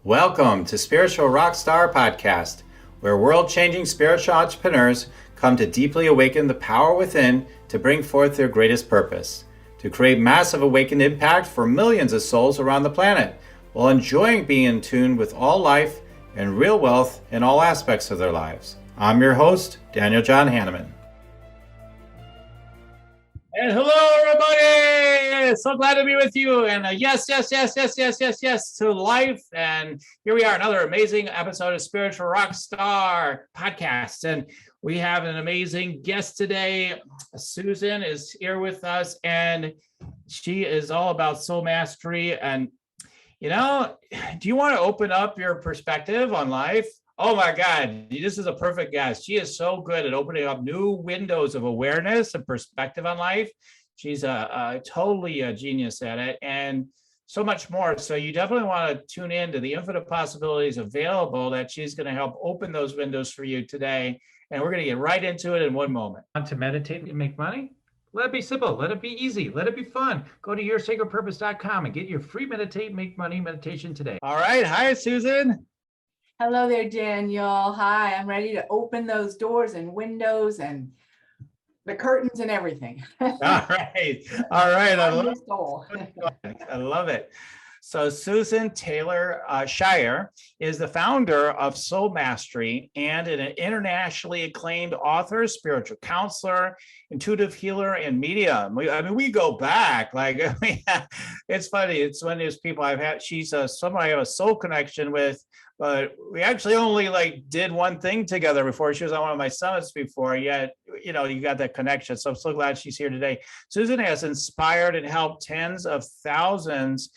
Welcome to Spiritual Rockstar Podcast, where world-changing spiritual entrepreneurs come to deeply awaken the power within to bring forth their greatest purpose, to create massive awakened impact for millions of souls around the planet, while enjoying being in tune with all life and real wealth in all aspects of their lives. I'm your host, Daniel John Hanneman. And hello, everybody! So glad to be with you. And yes to life. And here we are, another amazing episode of Spiritual Rockstar Podcast. And we have an amazing guest today. Susann is here with us, and she is all about soul mastery. And, you know, do you want to open up your perspective on life? Oh my God, this is a perfect guest. She is so good at opening up new windows of awareness and perspective on life. She's totally a genius at it, and so much more. So you definitely want to tune in to the infinite possibilities available that she's going to help open those windows for you today. And we're going to get right into it in one moment. Want to meditate and make money? Let it be simple. Let it be easy. Let it be fun. Go to yoursacredpurpose.com and get your free Meditate and Make Money meditation today. All right. Hi, Susann. Hello there, Daniel. Hi, I'm ready to open those doors and windows and the curtains and everything. All right. I love it. So Susann Taylor Shier is the founder of Soul Mastery and an internationally acclaimed author, spiritual counselor, intuitive healer, and medium. We go back. It's funny. It's one of those people I've had. She's someone I have a soul connection with. But we actually only did one thing together before. She was on one of my summits before, yet, you got that connection. So I'm so glad she's here today. Susann has inspired and helped tens of thousands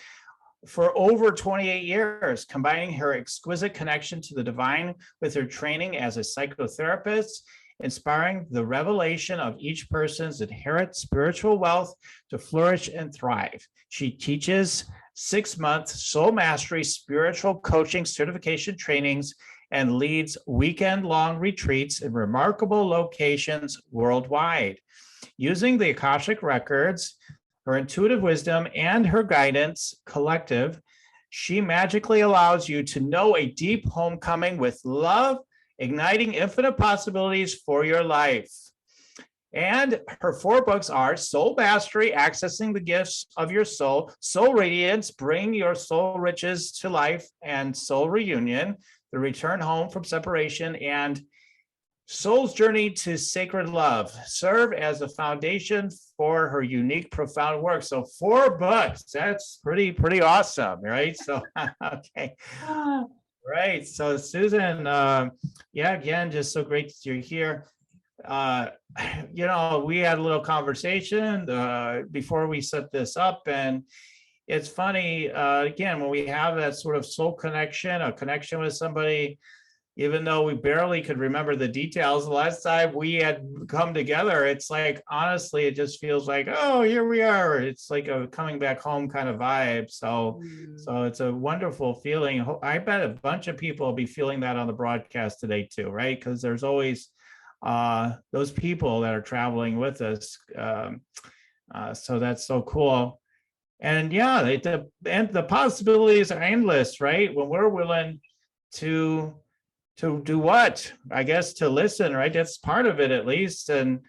for over 28 years, combining her exquisite connection to the divine with her training as a psychotherapist, inspiring the revelation of each person's inherent spiritual wealth to flourish and thrive. She teaches 6-month soul mastery spiritual coaching certification trainings and leads weekend-long retreats in remarkable locations worldwide. Using the Akashic Records, her intuitive wisdom, and her guidance collective, she magically allows you to know a deep homecoming with love, igniting infinite possibilities for your life. And her 4 books are Soul Mastery, Accessing the Gifts of Your Soul, Soul Radiance, Bring Your Soul Riches to Life, and Soul Reunion, The Return Home from Separation, and Soul's Journey to Sacred Love serve as the foundation for her unique, profound work. So 4 books, that's pretty awesome, right? So, okay. Right. So Susann, again, just so great that you're here. We had a little conversation before we set this up, and it's funny, again, when we have that sort of soul connection, a connection with somebody, even though we barely could remember the details the last time we had come together, it's honestly, it just feels like, oh, here we are. It's like a coming back home kind of vibe. So it's a wonderful feeling. I bet a bunch of people will be feeling that on the broadcast today too, right? Because there's always those people that are traveling with us. So that's so cool. And the possibilities are endless, right? When we're willing to do what? I guess to listen, right? That's part of it, at least. And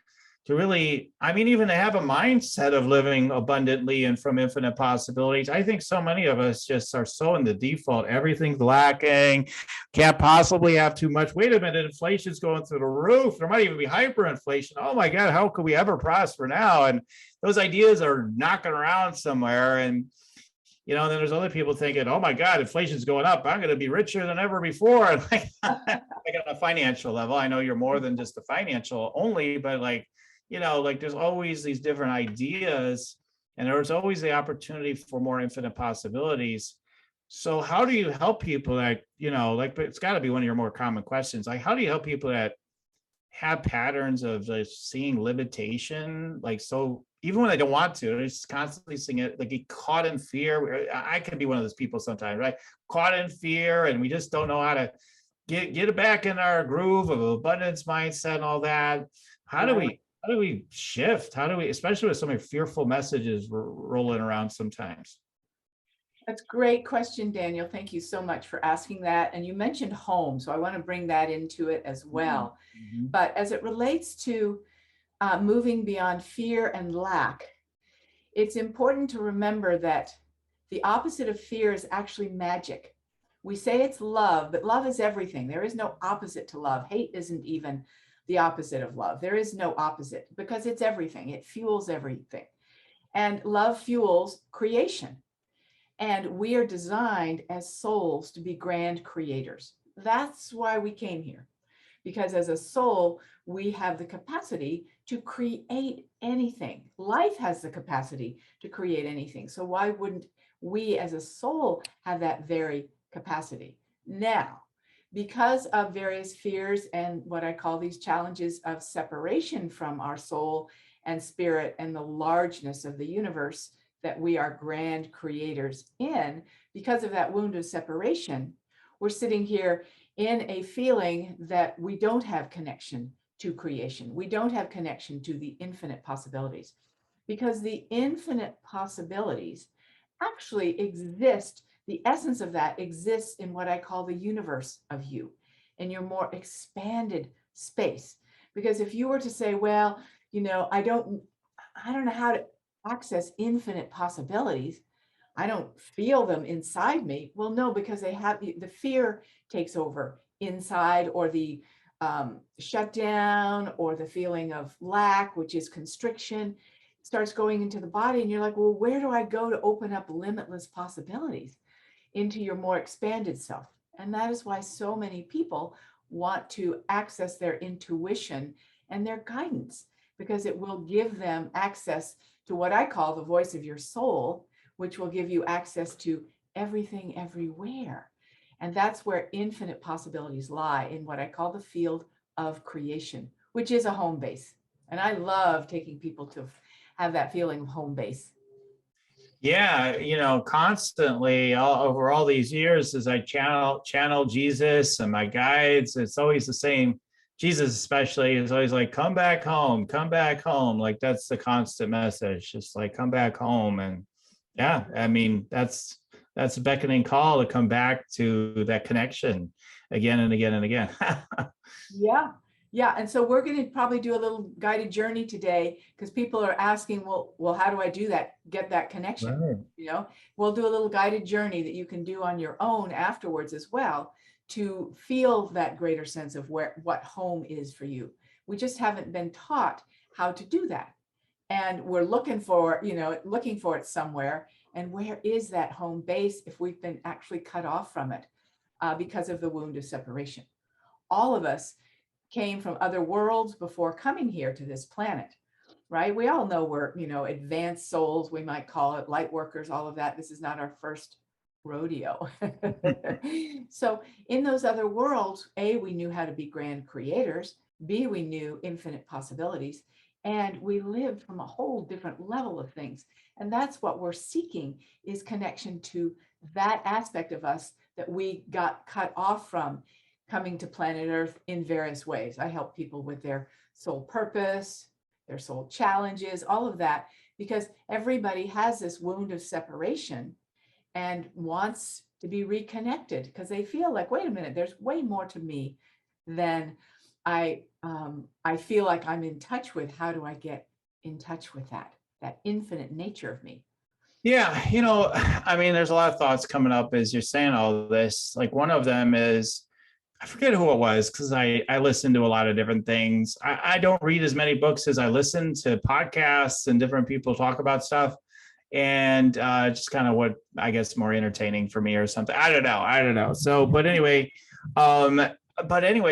to really, even to have a mindset of living abundantly and from infinite possibilities. I think so many of us just are so in the default. Everything's lacking. Can't possibly have too much. Wait a minute, inflation's going through the roof. There might even be hyperinflation. Oh my God, how could we ever prosper now? And those ideas are knocking around somewhere. And then there's other people thinking, oh my God, inflation's going up. I'm going to be richer than ever before. Like on a financial level, I know you're more than just the financial only, but there's always these different ideas, and there's always the opportunity for more infinite possibilities. So how do you help people that, it's got to be one of your more common questions. How do you help people that have patterns of seeing limitation, so even when they don't want to, they're just constantly seeing it, get caught in fear. I could be one of those people sometimes, right? Caught in fear, and we just don't know how to get it back in our groove of abundance mindset and all that. How do we shift? How do we, especially with so many fearful messages rolling around sometimes? That's a great question, Daniel. Thank you so much for asking that. And you mentioned home, so I want to bring that into it as well. Mm-hmm. But as it relates to moving beyond fear and lack, it's important to remember that the opposite of fear is actually magic. We say it's love, but love is everything. There is no opposite to love. Hate isn't even the opposite of love. There is no opposite because it's everything. It fuels everything. And love fuels creation. And we are designed as souls to be grand creators. That's why we came here. Because as a soul, we have the capacity to create anything. Life has the capacity to create anything. So why wouldn't we as a soul have that very capacity? Now, because of various fears and what I call these challenges of separation from our soul and spirit and the largeness of the universe that we are grand creators in, because of that wound of separation, we're sitting here in a feeling that we don't have connection to creation. We don't have connection to the infinite possibilities, because the infinite possibilities actually exist. The essence of that exists in what I call the universe of you, in your more expanded space. Because if you were to say, well, I don't know how to access infinite possibilities, I don't feel them inside me. Well, no, because they have the fear takes over inside, or the shutdown, or the feeling of lack, which is constriction, starts going into the body. And you're like, well, where do I go to open up limitless possibilities into your more expanded self? And that is why so many people want to access their intuition and their guidance, because it will give them access to what I call the voice of your soul, which will give you access to everything everywhere. And that's where infinite possibilities lie, in what I call the field of creation, which is a home base. And I love taking people to have that feeling of home base. Yeah, constantly over all these years, as I channel Jesus and my guides, it's always the same. Jesus especially is always like, come back home, come back home. Like that's the constant message, just like come back home. And yeah, I mean, that's a beckoning call to come back to that connection again and again and again. Yeah. Yeah. And so we're going to probably do a little guided journey today, because people are asking, well, how do I do that? Get that connection? Right. We'll do a little guided journey that you can do on your own afterwards as well, to feel that greater sense of what home is for you. We just haven't been taught how to do that. And we're looking for it somewhere. And where is that home base if we've been actually cut off from it because of the wound of separation? All of us came from other worlds before coming here to this planet, right? We all know we're, advanced souls, we might call it, light workers, all of that. This is not our first rodeo. So in those other worlds, A, we knew how to be grand creators. B, we knew infinite possibilities. And we lived from a whole different level of things. And that's what we're seeking, is connection to that aspect of us that we got cut off from coming to planet Earth in various ways. I help people with their soul purpose, their soul challenges, all of that, because everybody has this wound of separation and wants to be reconnected, because they feel like, wait a minute, there's way more to me than I feel like I'm in touch with. How do I get in touch with that infinite nature of me? Yeah, I mean, there's a lot of thoughts coming up as you're saying all this. Like one of them is, I forget who it was, because I listen to a lot of different things. I don't read as many books as I listen to podcasts and different people talk about stuff. And just kind of what I guess more entertaining for me or something. I don't know. So, but anyway,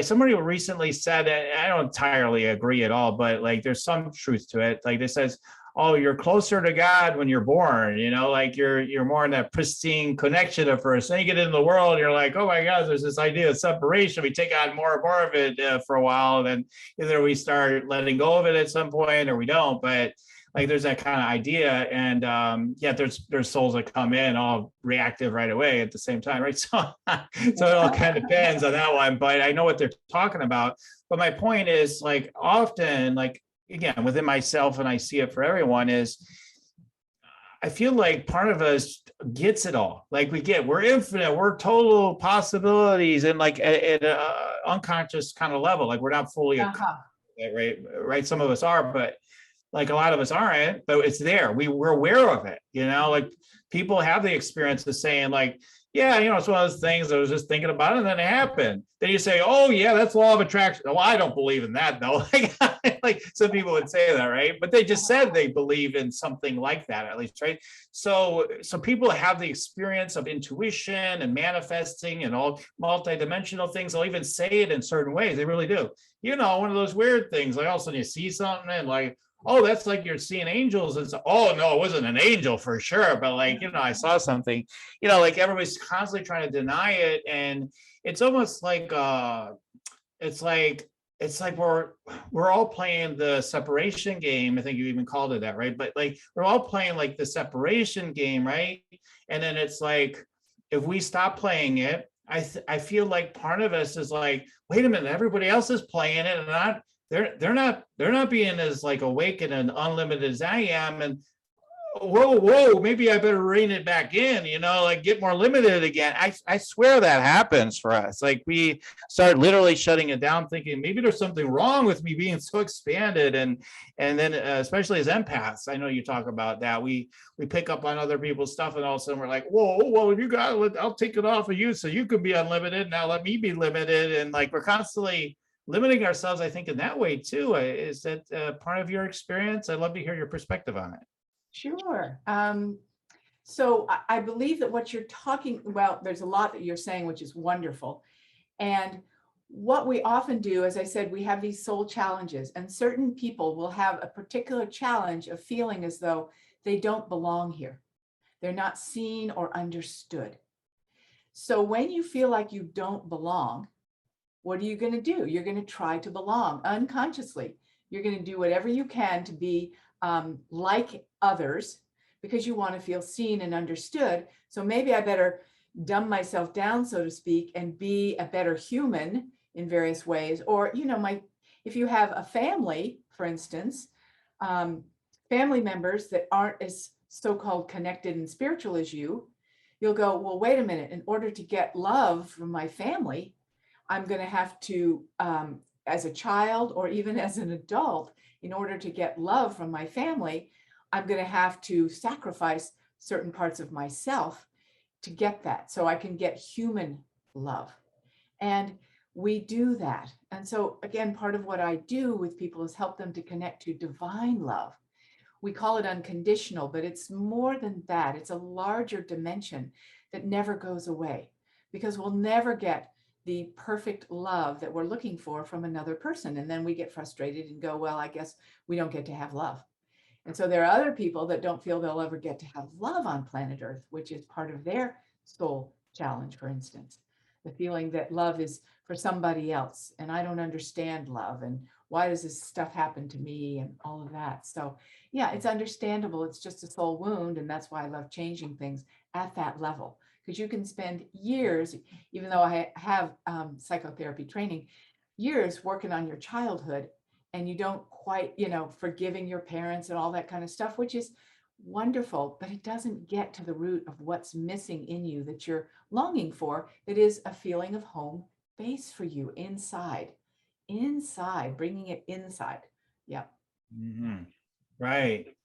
somebody recently said, and I don't entirely agree at all, but like there's some truth to it. Like this says, oh, you're closer to God when you're born, like you're more in that pristine connection at first. Then you get into the world, you're like, oh my God, there's this idea of separation. We take on more and more of it for a while, and then either we start letting go of it at some point or we don't. But like there's that kind of idea, and there's souls that come in all reactive right away at the same time, right? So it all kind of depends on that one, but I know what they're talking about. But my point is, like often, like again, within myself, and I see it for everyone, is I feel like part of us gets it all. Like we're infinite, we're total possibilities, and like at a unconscious kind of level, like we're not fully a Uh-huh. right. Some of us are, but like a lot of us aren't, but it's there. We're aware of it, like people have the experience of saying like, yeah, it's one of those things I was just thinking about it and then it happened. Then you say, oh yeah, that's law of attraction. Well, I don't believe in that though. Like some people would say that, right? But they just said they believe in something like that, at least, right? So people have the experience of intuition and manifesting and all multidimensional things. They'll even say it in certain ways. They really do. One of those weird things, like all of a sudden you see something and like, oh, that's like you're seeing angels. It's, oh no, it wasn't an angel for sure, but like, I saw something, like everybody's constantly trying to deny it. And it's almost like it's like we're all playing the separation game. I think you even called it that, right? But like we're all playing like the separation game, right? And then it's like if we stop playing it, I feel like part of us is like, wait a minute, everybody else is playing it, and they're not being as like awake and unlimited as I am. And whoa, maybe I better rein it back in, like get more limited again. I swear that happens for us. Like we start literally shutting it down, thinking maybe there's something wrong with me being so expanded. And then especially as empaths, I know you talk about that. We pick up on other people's stuff, and all of a sudden we're like, whoa, well, you got it. I'll take it off of you so you can be unlimited. Now let me be limited. And like we're constantly limiting ourselves, I think, in that way too. Is that part of your experience? I'd love to hear your perspective on it. Sure. So I believe that what you're talking, well, there's a lot that you're saying, which is wonderful. And what we often do, as I said, we have these soul challenges, and certain people will have a particular challenge of feeling as though they don't belong here. They're not seen or understood. So when you feel like you don't belong, what are you going to do? You're going to try to belong unconsciously. You're going to do whatever you can to be like others because you want to feel seen and understood. So maybe I better dumb myself down, so to speak, and be a better human in various ways. Or, if you have a family, for instance, family members that aren't as so-called connected and spiritual as you'll go, well, wait a minute, in order to get love from my family, I'm going to have to, as a child or even as an adult, in order to get love from my family, I'm going to have to sacrifice certain parts of myself to get that, so I can get human love. And we do that. And so again, part of what I do with people is help them to connect to divine love. We call it unconditional, but it's more than that. It's a larger dimension that never goes away, because we'll never get the perfect love that we're looking for from another person. And then we get frustrated and go, well, I guess we don't get to have love. And so there are other people that don't feel they'll ever get to have love on planet Earth, which is part of their soul challenge, for instance. The feeling that love is for somebody else, and I don't understand love, and why does this stuff happen to me, and all of that. So yeah, it's understandable. It's just a soul wound, and that's why I love changing things at that level. Because you can spend years, even though I have psychotherapy training, years working on your childhood, and you don't quite, forgiving your parents and all that kind of stuff, which is wonderful, but it doesn't get to the root of what's missing in you that you're longing for. That is a feeling of home base for you inside, bringing it inside. Yeah. Mm-hmm. Right.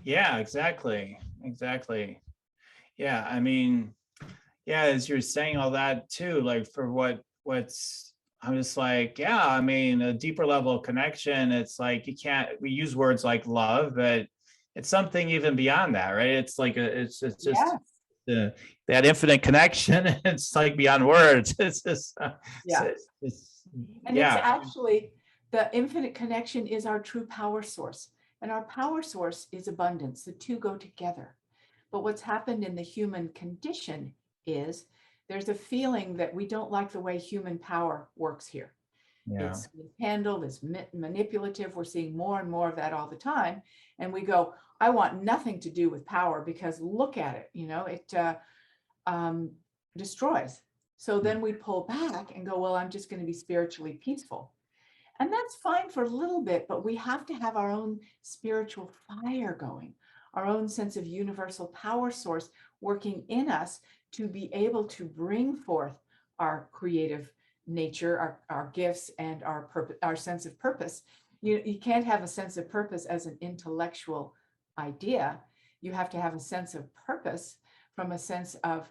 Yeah, exactly. Yeah, I mean, yeah, as you're saying all that too, like for what's I'm just like, yeah, I mean, a deeper level of connection, it's like we use words like love, but it's something even beyond that, right? It's like it's just Yeah. that infinite connection. It's like beyond words. It's just Yeah. And it's yeah. actually, the infinite connection is our true power source. And our power source is abundance. The two go together. But what's happened in the human condition is there's a feeling that we don't like the way human power works here. Yeah. It's handled, it's manipulative. We're seeing more and more of that all the time. And we go, I want nothing to do with power because look at it, it destroys. So then we pull back and go, well, I'm just going to be spiritually peaceful. And that's fine for a little bit, but we have to have our own spiritual fire going, our own sense of universal power source working in us to be able to bring forth our creative nature, our gifts, and our purpose, our sense of purpose. You can't have a sense of purpose as an intellectual idea. You have to have a sense of purpose from a sense of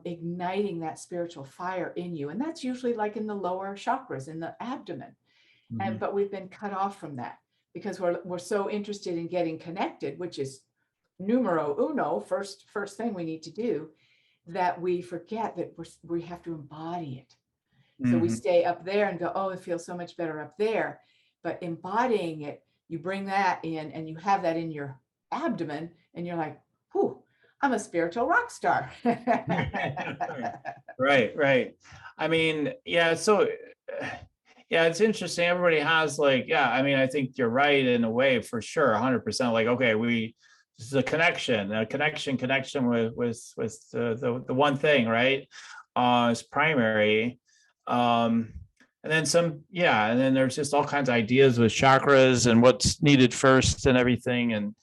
igniting that spiritual fire in you. And that's usually like in the lower chakras, in the abdomen. Mhm. But we've been cut off from that because we're so interested in getting connected, which is numero uno, first thing we need to do, that we forget that we have to embody it. So we Mhm. stay up there and go, oh, it feels so much better up there. But embodying it, you bring that in and you have that in your abdomen and you're like, whew, I'm a spiritual rock star. Right, right. I mean, yeah, so yeah, it's interesting. Everybody has like, yeah, I mean, I think you're right in a way for sure, 100%. Like, okay, this is a connection with the one thing, right? Is primary. And then some, yeah, and then there's just all kinds of ideas with chakras and what's needed first and everything. And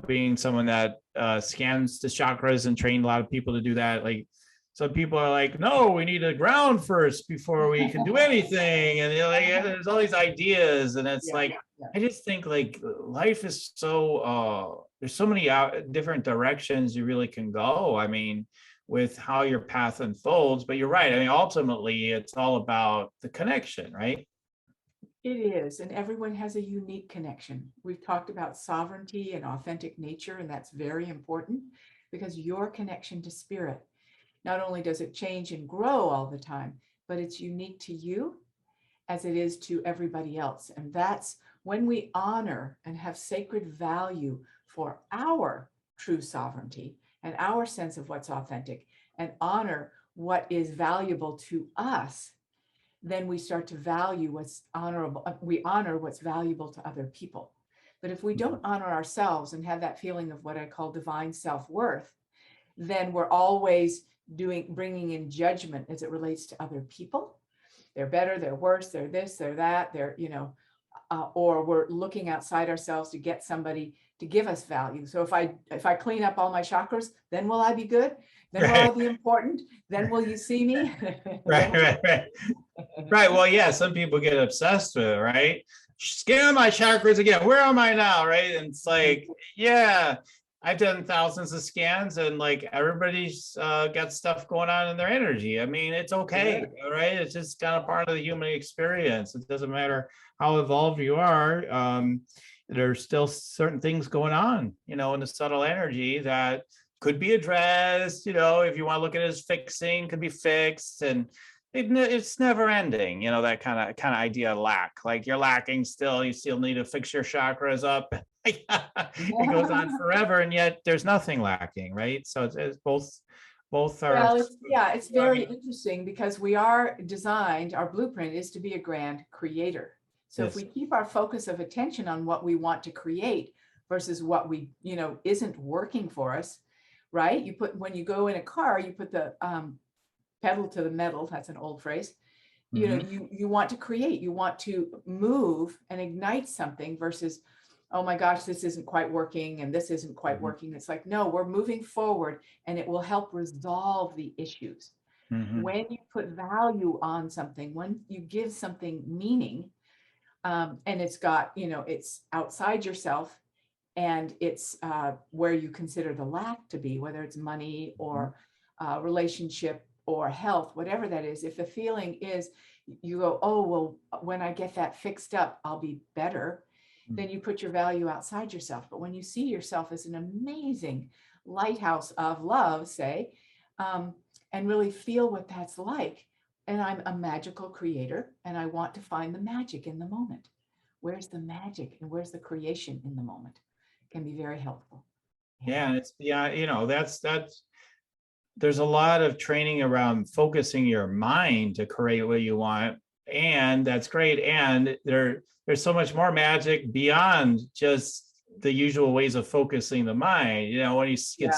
being someone that scans the chakras and trained a lot of people to do that, like some people are like, no, we need to ground first before we can do anything. And like, there's all these ideas. And it's like, I just think like life is so, there's so many different directions you really can go. I mean, with how your path unfolds, but you're right. I mean, ultimately it's all about the connection, right? It is, and everyone has a unique connection. We've talked about sovereignty and authentic nature, and that's very important because your connection to spirit, not only does it change and grow all the time, but it's unique to you as it is to everybody else. And that's when we honor and have sacred value for our true sovereignty and our sense of what's authentic and honor what is valuable to us, then we start to value what's honorable. We honor what's valuable to other people. But if we don't honor ourselves and have that feeling of what I call divine self-worth, then we're always bringing in judgment as it relates to other people. They're better, they're worse, they're this, they're that, or we're looking outside ourselves to get somebody to give us value. So if I clean up all my chakras, then will I be good? Then will I be important? Then will you see me? Right. Right. Well, yeah, some people get obsessed with it, right? Scan my chakras again. Where am I now? Right. And it's like, yeah, I've done thousands of scans and like everybody's got stuff going on in their energy. I mean, it's okay. Right. It's just kind of part of the human experience. It doesn't matter how evolved you are. There's still certain things going on, in the subtle energy that could be addressed, if you want to look at it as fixing, could be fixed. And it's never ending, that kind of idea of lack. Like you're lacking still, you still need to fix your chakras up. It goes on forever, and yet there's nothing lacking, right? So it's both are. Well, it's very interesting because we are designed, our blueprint is to be a grand creator. So if we keep our focus of attention on what we want to create versus what we, isn't working for us, right? When you go in a car, you put the pedal to the metal. That's an old phrase. You want to create, you want to move and ignite something versus, oh my gosh, this isn't quite working and this isn't quite working. It's like, no, we're moving forward and it will help resolve the issues. When you put value on something, when you give something meaning, and it's got, it's outside yourself and it's where you consider the lack to be, whether it's money or relationship or health, whatever that is. If the feeling is you go, oh, well, when I get that fixed up, I'll be better, then you put your value outside yourself. But when you see yourself as an amazing lighthouse of love, say, and really feel what that's like, and I'm a magical creator and I want to find the magic in the moment. Where's the magic and where's the creation in the moment? It can be very helpful. Yeah, and it's that's there's a lot of training around focusing your mind to create what you want, and that's great. And there's so much more magic beyond just the usual ways of focusing the mind. When you get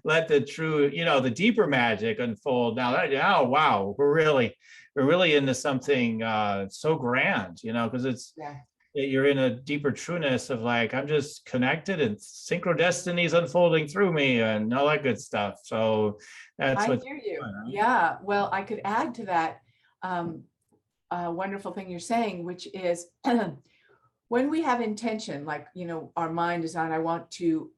let the true, the deeper magic unfold. Now, wow, we're really into something so grand, because it's that you're in a deeper trueness of like, I'm just connected and synchrodestiny is unfolding through me and all that good stuff. So that's I what. hear you. Yeah. Well, I could add to that wonderful thing you're saying, which is when we have intention, like, you know, our mind is on, I want to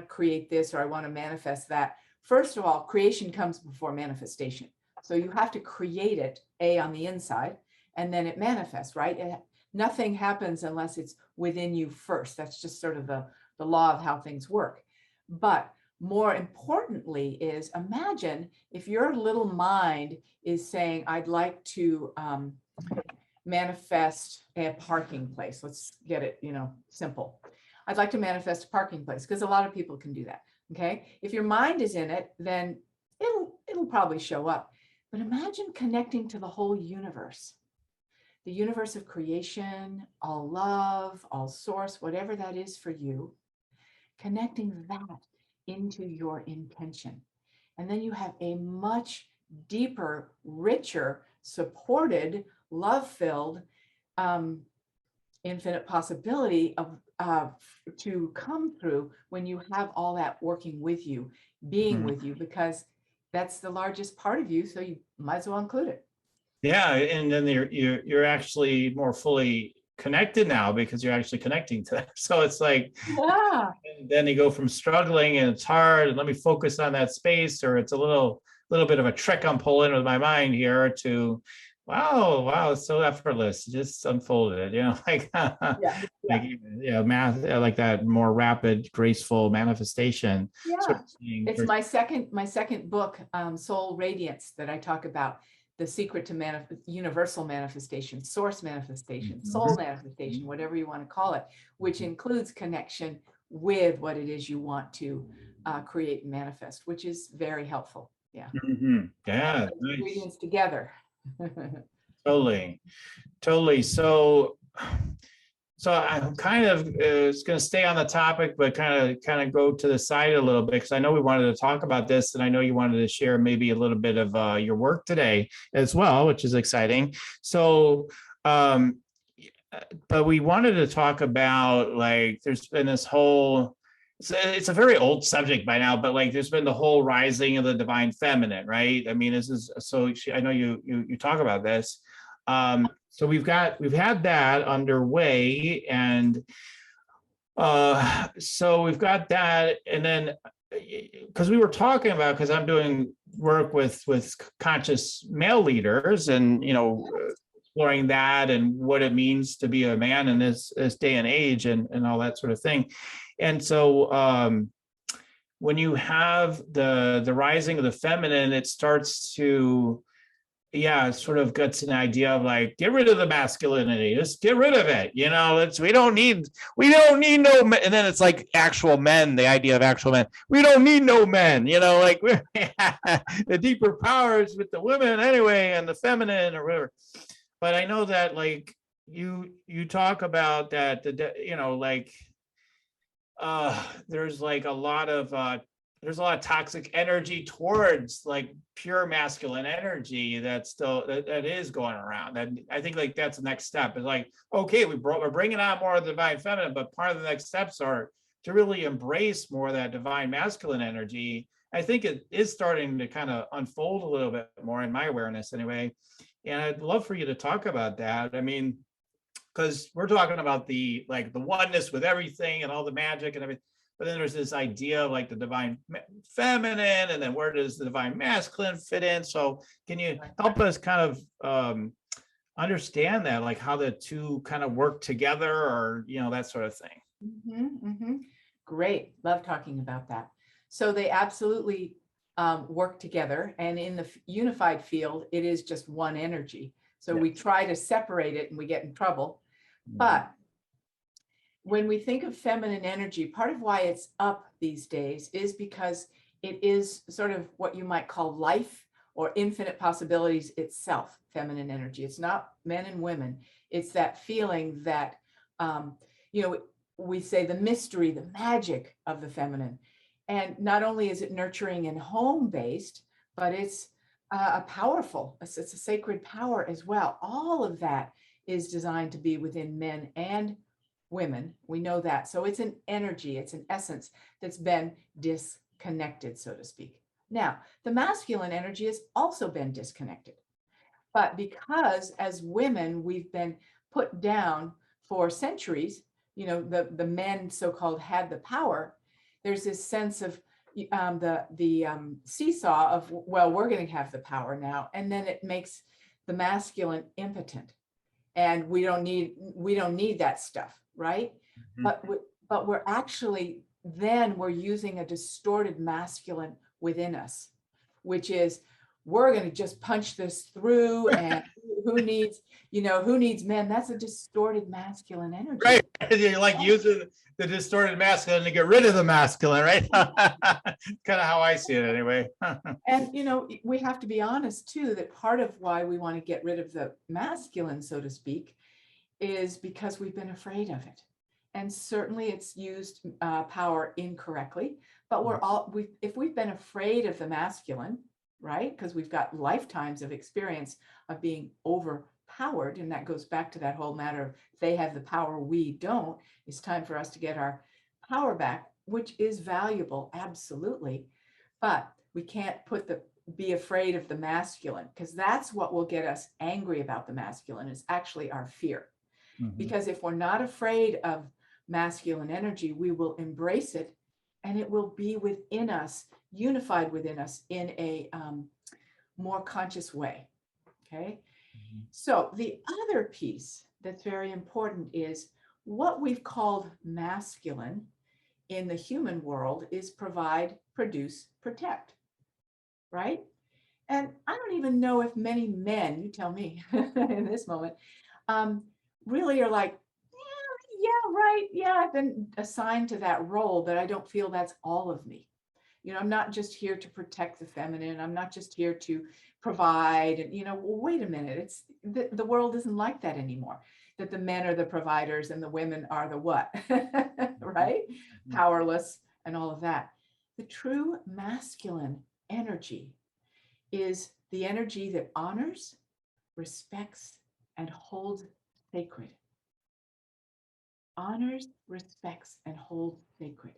create this, or I want to manifest that. First of all, creation comes before manifestation. So you have to create it, on the inside, and then it manifests, right? Nothing happens unless it's within you first. That's just sort of the law of how things work. But more importantly is, imagine if your little mind is saying, I'd like to manifest a parking place. Let's get it, you know, simple. I'd like to manifest a parking place, because a lot of people can do that. Okay. If your mind is in it, then it'll probably show up. But imagine connecting to the whole universe, the universe of creation, all love, all source, whatever that is for you, connecting that into your intention. And then you have a much deeper, richer, supported, love-filled, infinite possibility of to come through when you have all that working with you, being with you, because that's the largest part of you. So you might as well include it. Yeah, and then you're actually more fully connected now because you're actually connecting to that. So it's like, Yeah. then you go from struggling and it's hard and let me focus on that space, or it's a little bit of a trick I'm pulling with my mind here, to wow, it's so effortless, it just unfolded, you know, like Yeah. like, yeah, math, like that more rapid, graceful manifestation sort Yeah. of thing. It's my second book, Soul Radiance, that I talk about the secret to universal manifestation, source manifestation, soul manifestation, whatever you want to call it, which includes connection with what it is you want to create and manifest, which is very helpful. Yeah. Yeah, Those nice. ingredients together. Totally. So I'm kind of it's going to stay on the topic, but kind of go to the side a little bit, because I know we wanted to talk about this, and I know you wanted to share maybe a little bit of your work today as well, which is exciting. So, but we wanted to talk about, like, there's been this whole. It's a very old subject by now, but like there's been the whole rising of the divine feminine, right? I mean, this is so. I know you talk about this. So we've had that underway, and so we've got that, and then because we were talking about, because I'm doing work with conscious male leaders, and you know, exploring that and what it means to be a man in this day and age, and all that sort of thing, and so when you have the rising of the feminine, it starts to, yeah, it sort of gets an idea of like, get rid of the masculinity, just get rid of it, you know. It's we don't need no men. And then it's like actual men, the idea of actual men, we don't need no men, you know, like the deeper powers with the women anyway, and the feminine or whatever. But I know that, like, you talk about that, you know, like there's like a lot of toxic energy towards like pure masculine energy that's still that is going around. And I think like that's the next step, is like, okay, we're bringing on more of the divine feminine, but part of the next steps are to really embrace more of that divine masculine energy. I think it is starting to kind of unfold a little bit more in my awareness anyway. And I'd love for you to talk about that. I mean, because we're talking about the oneness with everything and all the magic and everything, but then there's this idea of like the divine feminine, and then where does the divine masculine fit in? So can you help us kind of understand that, like how the two kind of work together, or you know, that sort of thing? Great, love talking about that. So they absolutely work together, and in the unified field, it is just one energy. So we try to separate it and we get in trouble. But when we think of feminine energy, part of why it's up these days is because it is sort of what you might call life or infinite possibilities itself, feminine energy. It's not men and women. It's that feeling that, you know, we say the mystery, the magic of the feminine. And not only is it nurturing and home-based, but it's it's a sacred power as well. All of that is designed to be within men and women. We know that. So it's an energy, it's an essence that's been disconnected, so to speak. Now, the masculine energy has also been disconnected. But because as women, we've been put down for centuries, you know, the men so-called had the power, there's this sense of the seesaw of, well, we're going to have the power now. And then it makes the masculine impotent. And we don't need that stuff, right? Mm-hmm. But we're actually, then we're using a distorted masculine within us, which is, we're going to just punch this through, and who needs men? That's a distorted masculine energy. Right. You're like using the distorted masculine to get rid of the masculine, right? Kind of how I see it anyway. And, you know, we have to be honest too, that part of why we want to get rid of the masculine, so to speak, is because we've been afraid of it. And certainly it's used power incorrectly, but if we've been afraid of the masculine, right? Because we've got lifetimes of experience of being overpowered. And that goes back to that whole matter of they have the power, we don't. It's time for us to get our power back, which is valuable, absolutely. But we can't be afraid of the masculine, because that's what will get us angry about the masculine, is actually our fear. Mm-hmm. Because if we're not afraid of masculine energy, we will embrace it, and it will be within us, unified within us in a more conscious way. Okay. Mm-hmm. So the other piece that's very important is what we've called masculine in the human world is provide, produce, protect. Right. And I don't even know if many men, you tell me in this moment, really are like, yeah, right. Yeah, I've been assigned to that role, but I don't feel that's all of me. You know, I'm not just here to protect the feminine. I'm not just here to provide. And, you know, well, wait a minute. It's the world isn't like that anymore, that the men are the providers and the women are the what, right? Mm-hmm. Powerless and all of that. The true masculine energy is the energy that honors, respects, and holds sacred. Honors, respects, and holds sacred.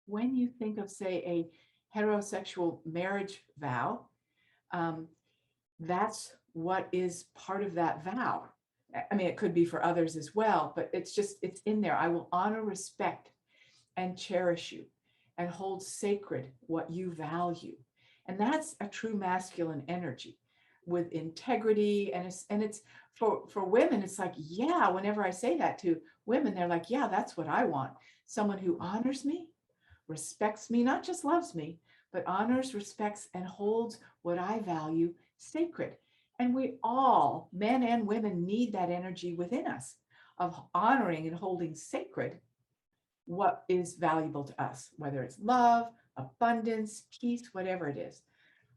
When you think of, say, a heterosexual marriage vow, that's what is part of that vow. I mean, it could be for others as well, but it's in there. I will honor, respect, and cherish you, and hold sacred what you value. And that's a true masculine energy with integrity. And it's for women, it's like, yeah, whenever I say that to women, they're like, yeah, that's what I want. Someone who honors me, respects me, not just loves me, but honors, respects, and holds what I value sacred. And we all, men and women, need that energy within us of honoring and holding sacred what is valuable to us, whether it's love, abundance, peace, whatever it is.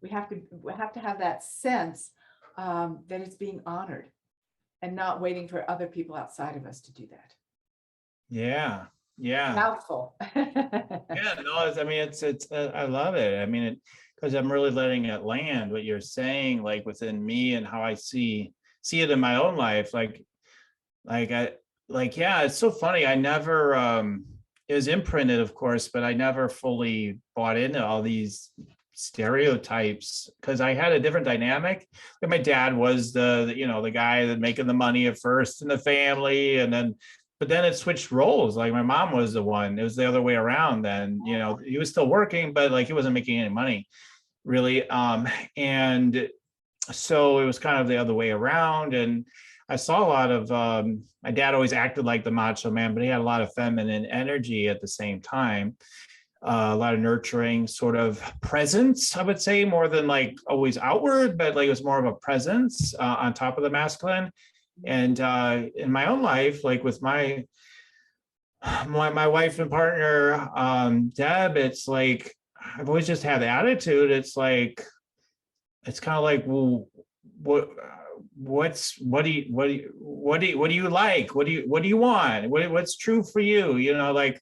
We have to have that sense that it's being honored, and not waiting for other people outside of us to do that. Yeah. Yeah. Mouthful. Yeah, no, I mean, it's I love it. I mean, because I'm really letting it land what you're saying, like within me and how I see it in my own life. Yeah, it's so funny. I never, it was imprinted, of course, but I never fully bought into all these stereotypes, because I had a different dynamic. Like my dad was the guy that making the money at first in the family, but then it switched roles. Like my mom was the one. It was the other way around then. You know, he was still working, but like he wasn't making any money really. And so it was kind of the other way around. And I saw a lot of, my dad always acted like the macho man, but he had a lot of feminine energy at the same time. A lot of nurturing sort of presence, I would say, more than like always outward, but like it was more of a presence on top of the masculine. And in my own life, like with my wife and partner, Deb, it's like I've always just had the attitude. It's like it's kind of like, well, what do you like? What do you want? What's true for you? You know, like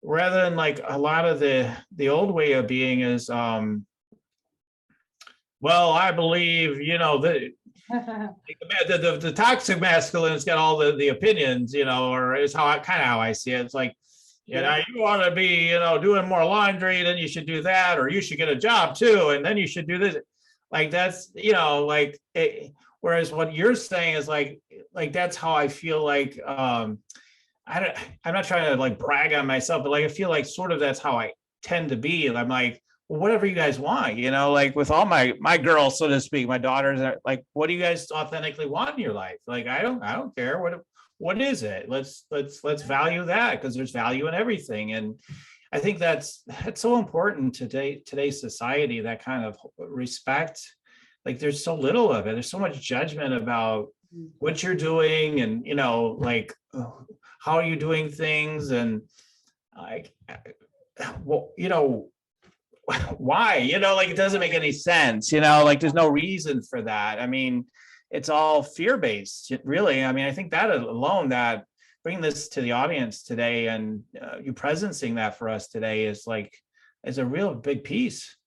rather than like a lot of the old way of being is well, I believe, the toxic masculine's got all the opinions, or is how kind of how I see it. It's like, Sure. you want to be, doing more laundry, then you should do that, or you should get a job too, and then you should do this. Like that's, whereas what you're saying is like that's how I feel like I don't I'm not trying to like brag on myself, but like I feel like sort of that's how I tend to be. And I'm like, well, whatever you guys want, like with all my girls, so to speak, my daughters are like, what do you guys authentically want in your life? Like, I don't care. What is it? Let's value that, because there's value in everything. And I think that's so important today's society, that kind of respect. Like there's so little of it. There's so much judgment about what you're doing, and like how are you doing things, and like, well, why, like it doesn't make any sense, like there's no reason for that. I mean, it's all fear-based, really. I mean, I think that alone, that bringing this to the audience today, and you presencing that for us today is a real big piece.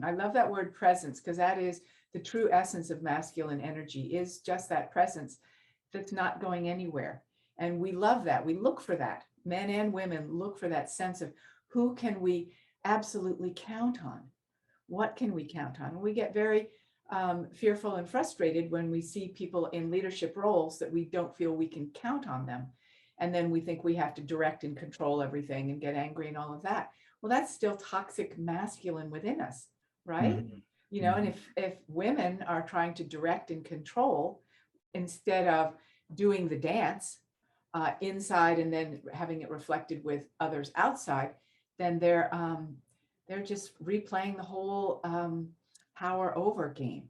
I love that word presence, because that is the true essence of masculine energy, is just that presence that's not going anywhere. And we love that. We look for that. Men and women look for that sense of who can we absolutely count on? What can we count on? We get very fearful and frustrated when we see people in leadership roles that we don't feel we can count on them. And then we think we have to direct and control everything and get angry and all of that. Well, that's still toxic masculine within us, right? Mm-hmm. And if women are trying to direct and control instead of doing the dance inside and then having it reflected with others outside, then they're just replaying the whole power over game,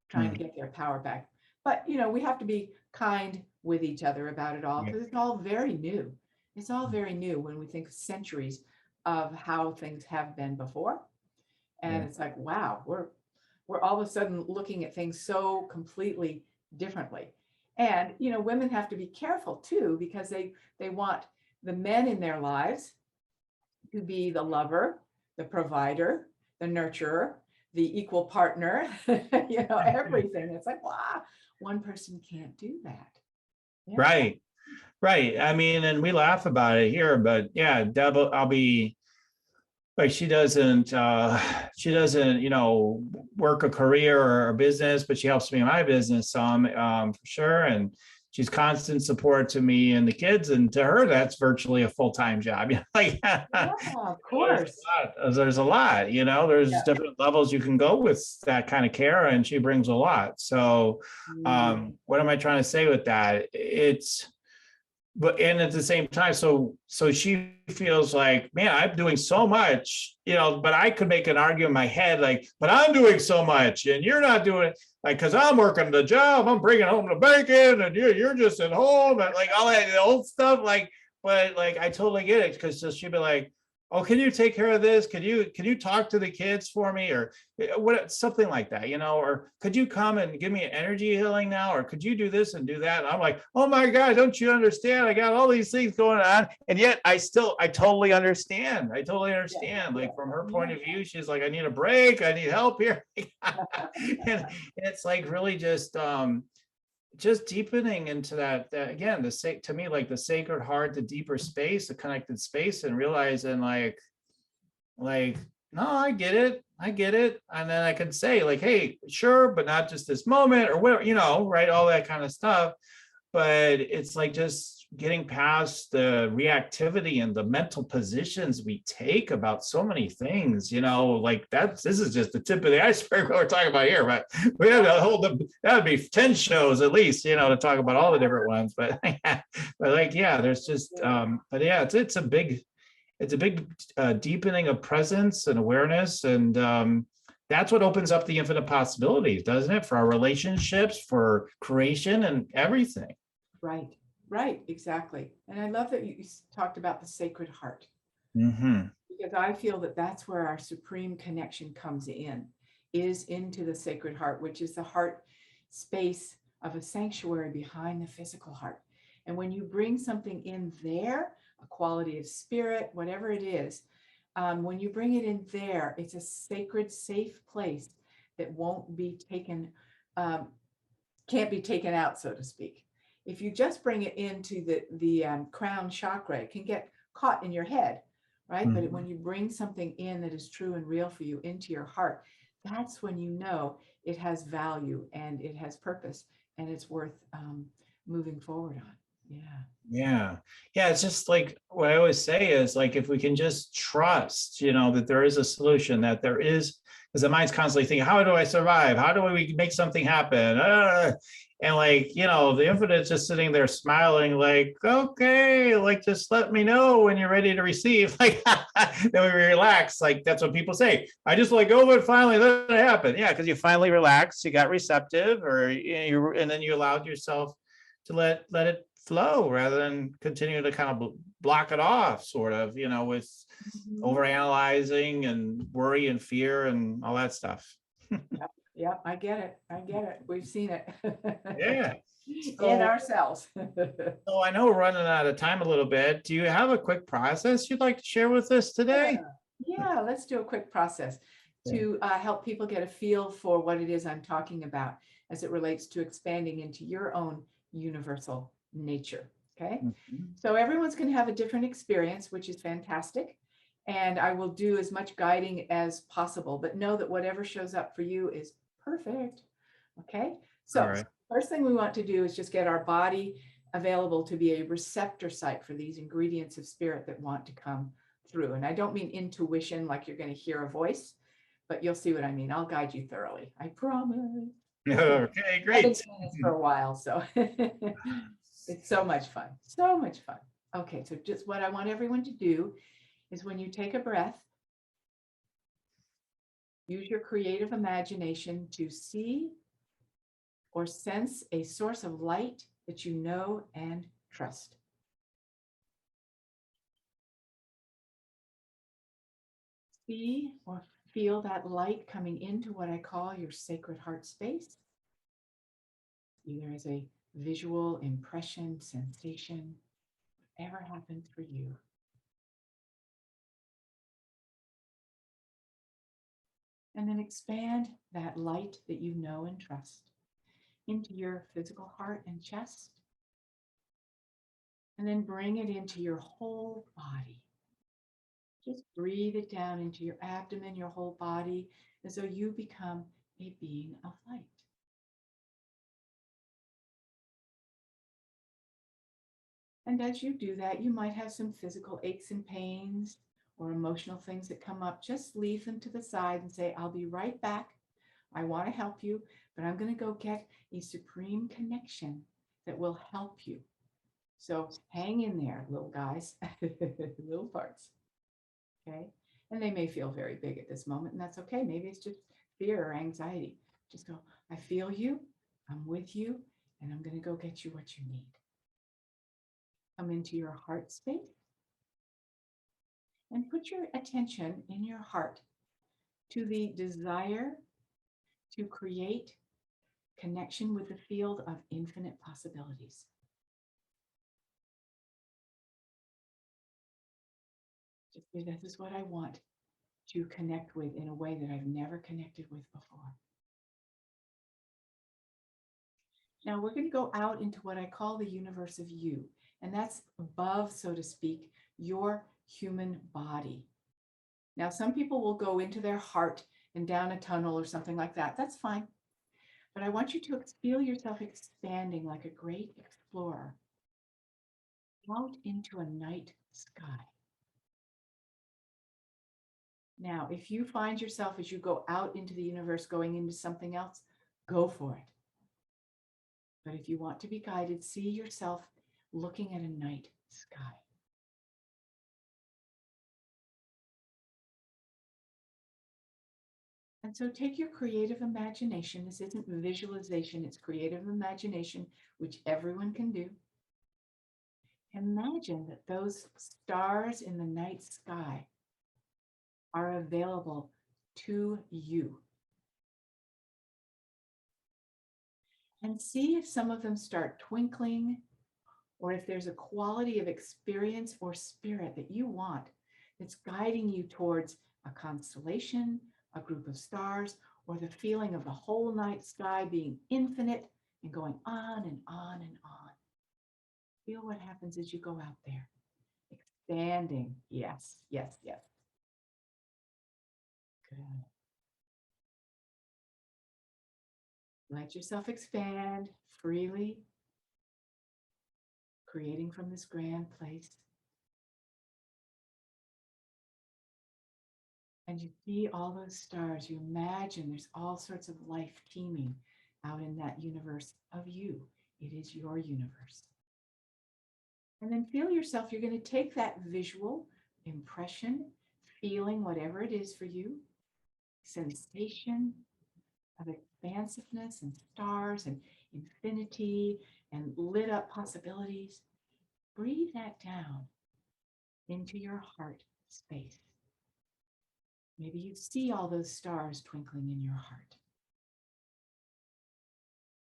trying to get their power back. But we have to be kind with each other about it all, because it's all very new. It's all very new when we think centuries of how things have been before. And it's like, wow, we're all of a sudden looking at things so completely differently. And women have to be careful too, because they want the men in their lives to be the lover, the provider, the nurturer, the equal partner, everything. It's like, wow, one person can't do that. Yeah. Right. I mean, and we laugh about it here, but yeah, Deb, I'll be like, she doesn't work a career or a business, but she helps me in my business some, for sure. And she's constant support to me and the kids, and to her, that's virtually a full-time job. Like, yeah, of course. There's a lot, there's different levels you can go with that kind of care, and she brings a lot. So what am I trying to say with that? And at the same time, so she feels like, man, I'm doing so much, but I could make an argument in my head, like, but I'm doing so much and you're not doing it, like, because I'm working the job, I'm bringing home the bacon, and you're just at home, and like all that old stuff, like, but like I totally get it, because she'd be like, oh, can you take care of this? Can you talk to the kids for me, or what, something like that, or could you come and give me an energy healing now, or could you do this and do that? And I'm like, oh my God, don't you understand? I got all these things going on. And yet I totally understand. Like from her point of view, she's like, I need a break. I need help here. And it's like really just deepening into that again, to me, like the sacred heart, the deeper space, the connected space, and realizing like no, I get it, and then I can say like, hey, sure, but not just this moment, or whatever, right, all that kind of stuff. But it's like just getting past the reactivity and the mental positions we take about so many things, like this is just the tip of the iceberg what we're talking about here, but we have that would be 10 shows at least, to talk about all the different ones. But but like, yeah, there's just but yeah, it's a big deepening of presence and awareness, and that's what opens up the infinite possibilities, doesn't it, for our relationships, for creation, and everything. Right, exactly. And I love that you talked about the sacred heart, because I feel that that's where our supreme connection comes is into the sacred heart, which is the heart space of a sanctuary behind the physical heart. And when you bring something in there, a quality of spirit, whatever it is, When you bring it in there, it's a sacred, safe place that won't be taken, can't be taken out, so to speak. If you just bring it into the crown chakra, it can get caught in your head, right? But when you bring something in that is true and real for you into your heart, that's when you know it has value and it has purpose and it's worth moving forward on. Yeah. Yeah. It's just like what I always say is like, if we can just trust, that there is a solution, that there is, because the mind's constantly thinking, how do I survive? How do we make something happen? And like, the infinite's just sitting there smiling, like, okay, like, just let me know when you're ready to receive. Like, then we relax. Like, that's what people say. I just let go of it, finally let it happen. Yeah, because you finally relaxed, you got receptive, or and then you allowed yourself to let it flow rather than continue to kind of block it off, sort of, with overanalyzing and worry and fear and all that stuff. Yeah, I get it. We've seen it. Yeah. In ourselves. So I know we're running out of time a little bit. Do you have a quick process you'd like to share with us today? Yeah, let's do a quick process to help people get a feel for what it is I'm talking about as it relates to expanding into your own universal nature. Okay. So everyone's going to have a different experience, which is fantastic. And I will do as much guiding as possible, but know that whatever shows up for you is perfect. Okay. So first thing we want to do is just get our body available to be a receptor site for these ingredients of spirit that want to come through. And I don't mean intuition, like you're going to hear a voice, but you'll see what I mean. I'll guide you thoroughly. I promise. Okay, great. I've been doing this for a while, so it's so much fun. So much fun. Okay, so just what I want everyone to do is when you take a breath, use your creative imagination to see or sense a source of light that you know and trust. See or feel that light coming into what I call your sacred heart space, either as a visual impression, sensation, whatever happens for you. And then expand that light that you know and trust into your physical heart and chest. And then bring it into your whole body. Just breathe it down into your abdomen, your whole body, as though you become a being of light. And as you do that, you might have some physical aches and pains or emotional things that come up. Just leave them to the side and say, I'll be right back. I want to help you, but I'm going to go get a supreme connection that will help you. So hang in there, little guys, little parts. Okay. And they may feel very big at this moment, and that's okay. Maybe it's just fear or anxiety. Just go, I feel you, I'm with you, and I'm going to go get you what you need. Come into your heart space and put your attention in your heart to the desire to create connection with the field of infinite possibilities. Just say, this is what I want to connect with in a way that I've never connected with before. Now we're going to go out into what I call the universe of you, and that's above, so to speak, your human body. Now, some people will go into their heart and down a tunnel or something like that. That's fine. But I want you to feel yourself expanding like a great explorer out into a night sky. Now, if you find yourself as you go out into the universe going into something else, go for it. But if you want to be guided, see yourself looking at a night sky. And so take your creative imagination. This isn't visualization, it's creative imagination, which everyone can do. Imagine that those stars in the night sky are available to you. And see if some of them start twinkling, or if there's a quality of experience or spirit that you want that's guiding you towards a constellation, a group of stars, or the feeling of the whole night sky being infinite and going on and on and on. Feel what happens as you go out there. Expanding. Yes, yes, yes. Good. Let yourself expand freely, creating from this grand place. And you see all those stars. You imagine there's all sorts of life teeming out in that universe of you. It is your universe. And then feel yourself. You're going to take that visual impression, feeling, whatever it is for you, sensation of expansiveness and stars and infinity and lit up possibilities. Breathe that down into your heart space. Maybe you see all those stars twinkling in your heart.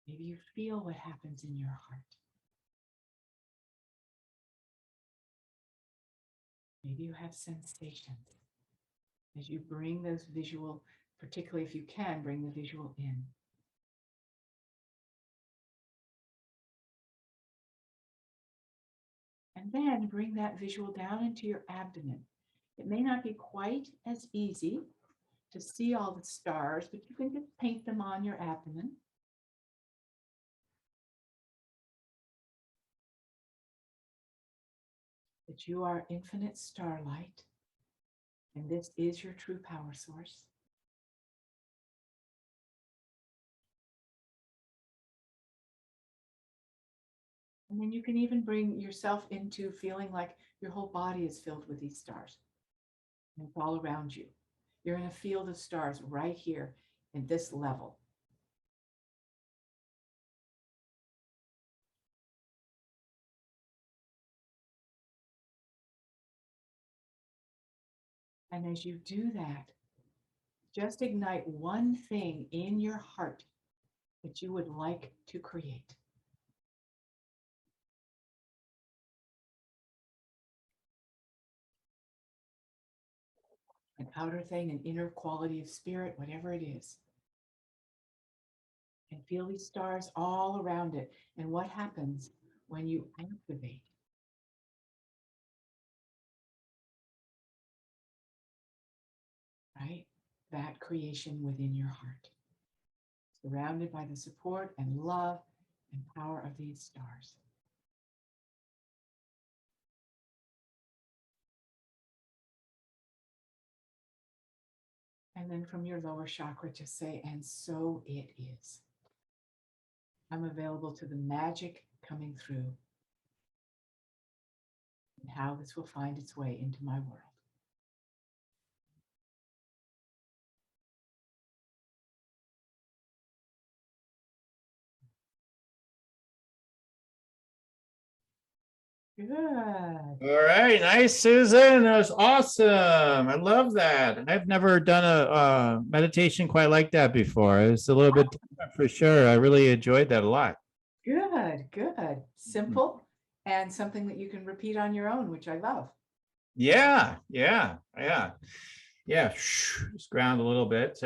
Maybe you feel what happens in your heart. Maybe you have sensations as you bring those visual, particularly if you can, bring the visual in. And then bring that visual down into your abdomen. It may not be quite as easy to see all the stars, but you can just paint them on your abdomen. That you are infinite starlight, and this is your true power source. And then you can even bring yourself into feeling like your whole body is filled with these stars. And it's all around you. You're in a field of stars right here in this level. And as you do that, just ignite one thing in your heart that you would like to create. An outer thing, an inner quality of spirit, whatever it is. And feel these stars all around it. And what happens when you activate? Right? That creation within your heart. Surrounded by the support and love and power of these stars. And then from your lower chakra, just say, and so it is. I'm available to the magic coming through and how this will find its way into my world. Good. All right, nice, Susan. That was awesome. I love that. I've never done a meditation quite like that before. It's a little bit different for sure. I really enjoyed that a lot. Good, good. Simple and something that you can repeat on your own, which I love. Yeah. Just ground a little bit.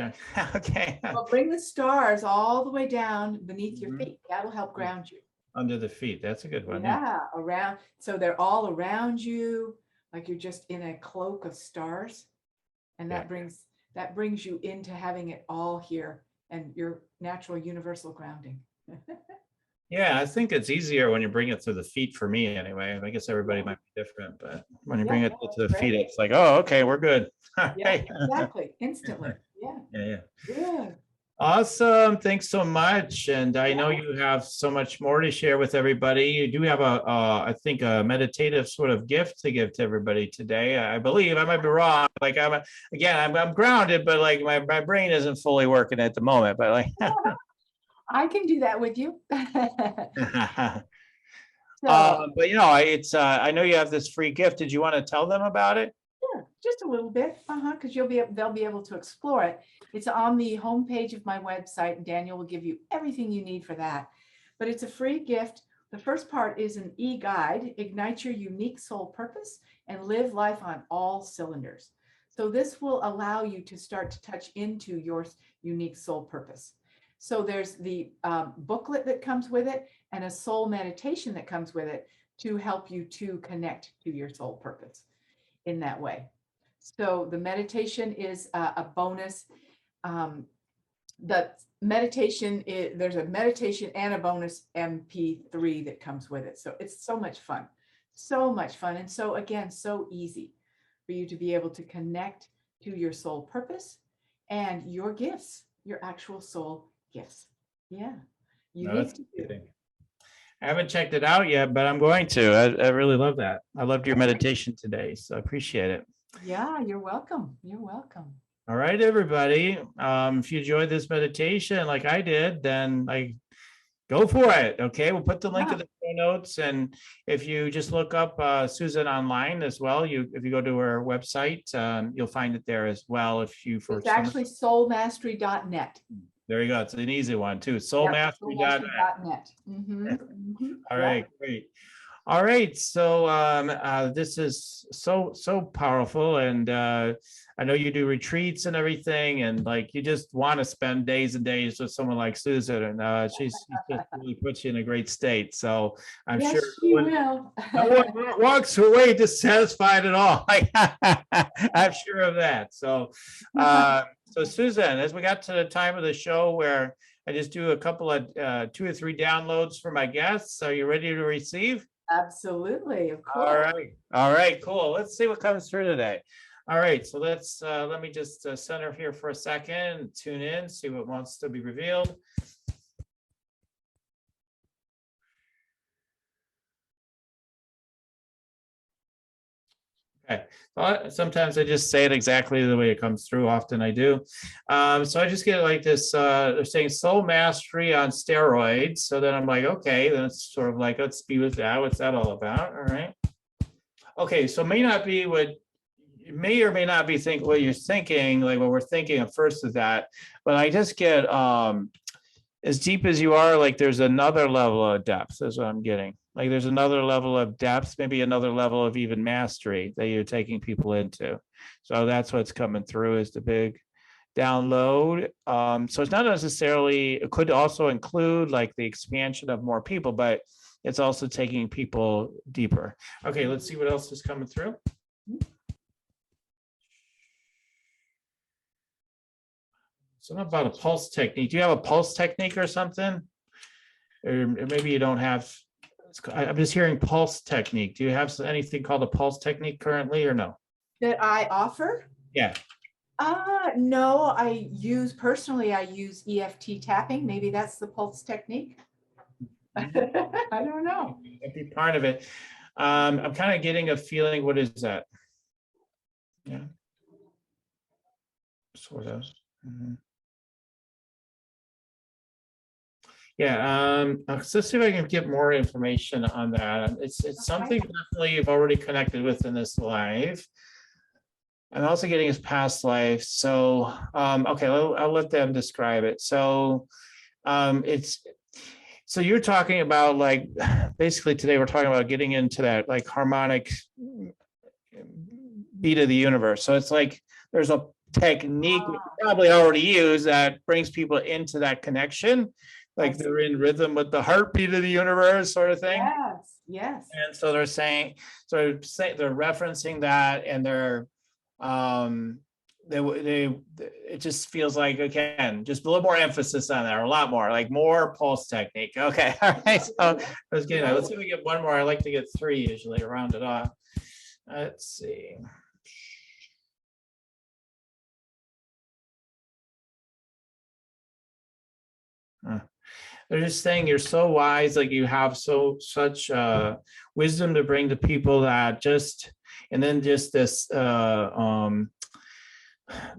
Okay. Well, bring the stars all the way down beneath your feet. That'll help ground you. Under the feet. That's a good one. Yeah, around. So they're all around you, like you're just in a cloak of stars. And that brings you into having it all here and your natural universal grounding. Yeah, I think it's easier when you bring it to the feet for me anyway. I guess everybody might be different, but when you bring it to the feet, it's like, oh, okay, we're good. Yeah, exactly. Instantly. Yeah. Good. Awesome. Thanks so much. And I know you have so much more to share with everybody. You do have I think a meditative sort of gift to give to everybody today. I believe. I might be wrong. Like I'm grounded, but like my brain isn't fully working at the moment, but like I can do that with you. But you know, it's I know you have this free gift. Did you want to tell them about it? Sure, just a little bit, because they'll be able to explore it. It's on the homepage of my website, and Daniel will give you everything you need for that. But it's a free gift. The first part is an e-guide, Ignite Your Unique Soul Purpose and live life on all cylinders. So this will allow you to start to touch into your unique soul purpose. So there's the booklet that comes with it and a soul meditation that comes with it to help you to connect to your soul purpose in that way. So the meditation is a bonus. The meditation is, there's a meditation and a bonus MP3 that comes with it. So it's so much fun, so much fun. And so again, so easy for you to be able to connect to your soul purpose and your gifts, your actual soul gifts. Yeah. No, that's amazing. I haven't checked it out yet, but I'm going to. I really love that. I loved your meditation today, so I appreciate it. Yeah, you're welcome. You're welcome. All right, everybody. If you enjoyed this meditation like I did, then go for it. Okay, we'll put the link in the show notes, and if you just look up Susann online as well, if you go to her website, you'll find it there as well. It's actually soulmastery.net. There you go. It's an easy one too. Soulmastery.net. All right, great. All right, so this is so powerful, and I know you do retreats and everything, and like you just want to spend days and days with someone like Susann, and she just really puts you in a great state. So I'm sure no one walks away dissatisfied at all. I'm sure of that. So, so Susann, as we got to the time of the show where I just do a couple of 2 or 3 downloads for my guests, are you ready to receive? Absolutely, of course. All right, cool. Let's see what comes through today. All right, so let me just center here for a second, tune in, see what wants to be revealed. Okay, well, sometimes I just say it exactly the way it comes through. Often I do. So I just get like this, they're saying soul mastery on steroids. So then I'm like, okay, then it's sort of like, let's be with that. What's that all about? All right. Okay, so may not be what you may or may not be what you're thinking, like what we're thinking at first is that, but I just get as deep as you are, like there's another level of depth is what I'm getting. Like there's another level of depth, maybe another level of even mastery that you're taking people into. So that's what's coming through is the big download. So it's not necessarily, it could also include like the expansion of more people, but it's also taking people deeper. Okay, let's see what else is coming through. Something about a pulse technique. Do you have a pulse technique or something? Or maybe you don't have, I'm just hearing pulse technique. Do you have anything called a pulse technique currently or no? That I offer? Yeah. No, I use EFT tapping. Maybe that's the pulse technique. I don't know. That'd be part of it. I'm kind of getting a feeling, what is that? Yeah. Sort of. Mm-hmm. Yeah, let's see if I can get more information on that. It's something definitely you've already connected with in this life. I'm also getting his past life. So, okay, I'll let them describe it. So, so you're talking about like, basically today we're talking about getting into that like harmonic beat of the universe. So it's like, there's a technique we probably already use that brings people into that connection. Like they're in rhythm with the heartbeat of the universe sort of thing. Yes, yes. And so they're saying, they're referencing that, and they're, it just feels like, again, just a little more emphasis on that, or a lot more, like more pulse technique. Okay, all right, so let's get that. Let's see if we get one more. I like to get 3 usually, round it off. Let's see. They're just saying you're so wise, like you have such wisdom to bring to people that just, and then just this the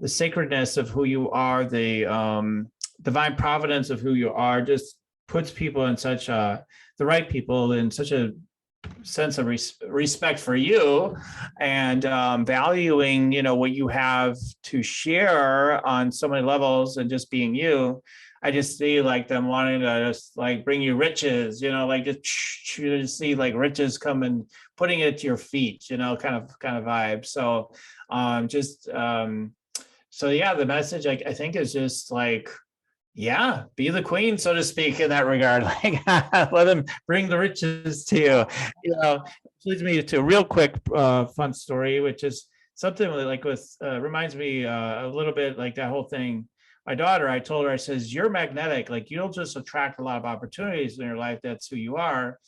sacredness of who you are, the divine providence of who you are, just puts people in such the right people in such a sense of respect for you and valuing, what you have to share on so many levels and just being you. I just see like them wanting to just like bring you riches, like just see like riches come and putting it to your feet, kind of vibe. So so yeah, the message I think is just like, yeah, be the queen, so to speak, in that regard. Like, let them bring the riches to you. Leads me to a real quick, fun story, which is something like reminds me a little bit like that whole thing. My daughter, I told her, I says, you're magnetic. Like, you'll just attract a lot of opportunities in your life. That's who you are.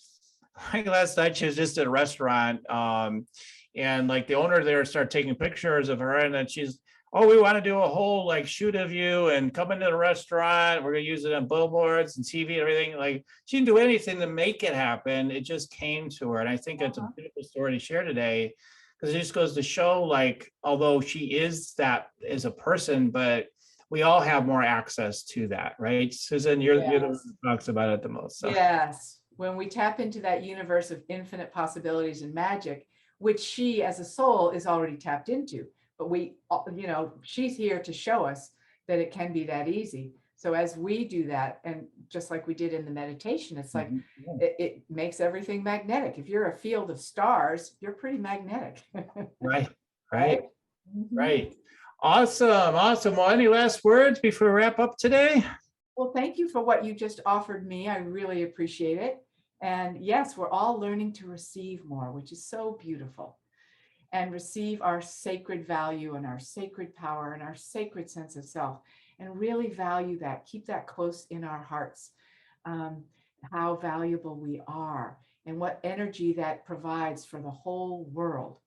Like last night, she was just at a restaurant, and like the owner there started taking pictures of her, and then she's, oh, we want to do a whole like shoot of you and come into the restaurant. We're going to use it on billboards and TV and everything. Like, she didn't do anything to make it happen. It just came to her. And I think that's a beautiful story to share today, because it just goes to show, like, although she is that as a person, but we all have more access to that, right? Susann, you're the one who talks about it the most. So. Yes. When we tap into that universe of infinite possibilities and magic, which she as a soul is already tapped into. But she's here to show us that it can be that easy. So as we do that, and just like we did in the meditation, it's like it makes everything magnetic. If you're a field of stars, you're pretty magnetic. Right. Awesome. Well, any last words before we wrap up today? Well, thank you for what you just offered me. I really appreciate it. And yes, we're all learning to receive more, which is so beautiful. And receive our sacred value and our sacred power and our sacred sense of self, and really value that, keep that close in our hearts, how valuable we are and what energy that provides for the whole world,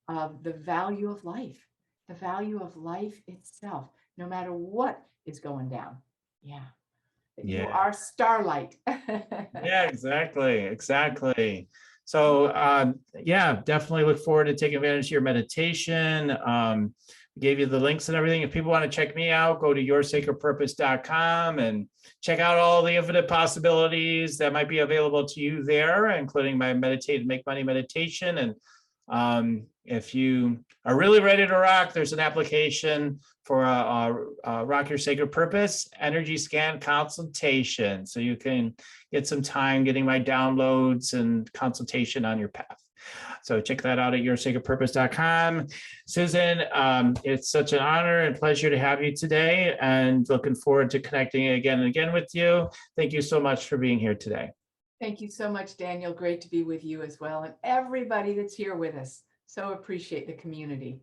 the value of life itself, no matter what is going down. You are starlight. Yeah, exactly. So definitely look forward to taking advantage of your meditation. Gave you the links and everything. If people want to check me out, go to yoursacredpurpose.com and check out all the infinite possibilities that might be available to you there, including my Make Money meditation. And if you are really ready to rock, there's an application for a Rock Your Sacred Purpose energy scan consultation. So you can get some time getting my downloads and consultation on your path. So check that out at yoursacredpurpose.com. Susann, it's such an honor and pleasure to have you today, and looking forward to connecting again and again with you. Thank you so much for being here today. Thank you so much, Daniel. Great to be with you as well, and everybody that's here with us. So appreciate the community.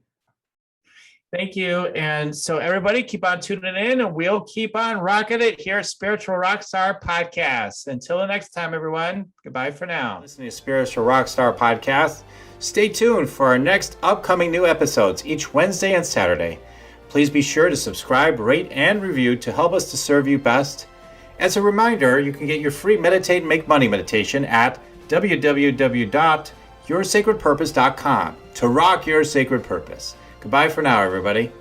Thank you. And so everybody keep on tuning in, and we'll keep on rocking it here at Spiritual Rockstar Podcast. Until the next time, everyone, goodbye for now. Listening to Spiritual Rockstar Podcast. Stay tuned for our next upcoming new episodes each Wednesday and Saturday. Please be sure to subscribe, rate, and review to help us to serve you best. As a reminder, you can get your free Meditate and Make Money meditation at www.yoursacredpurpose.com to rock your sacred purpose. Goodbye for now, everybody.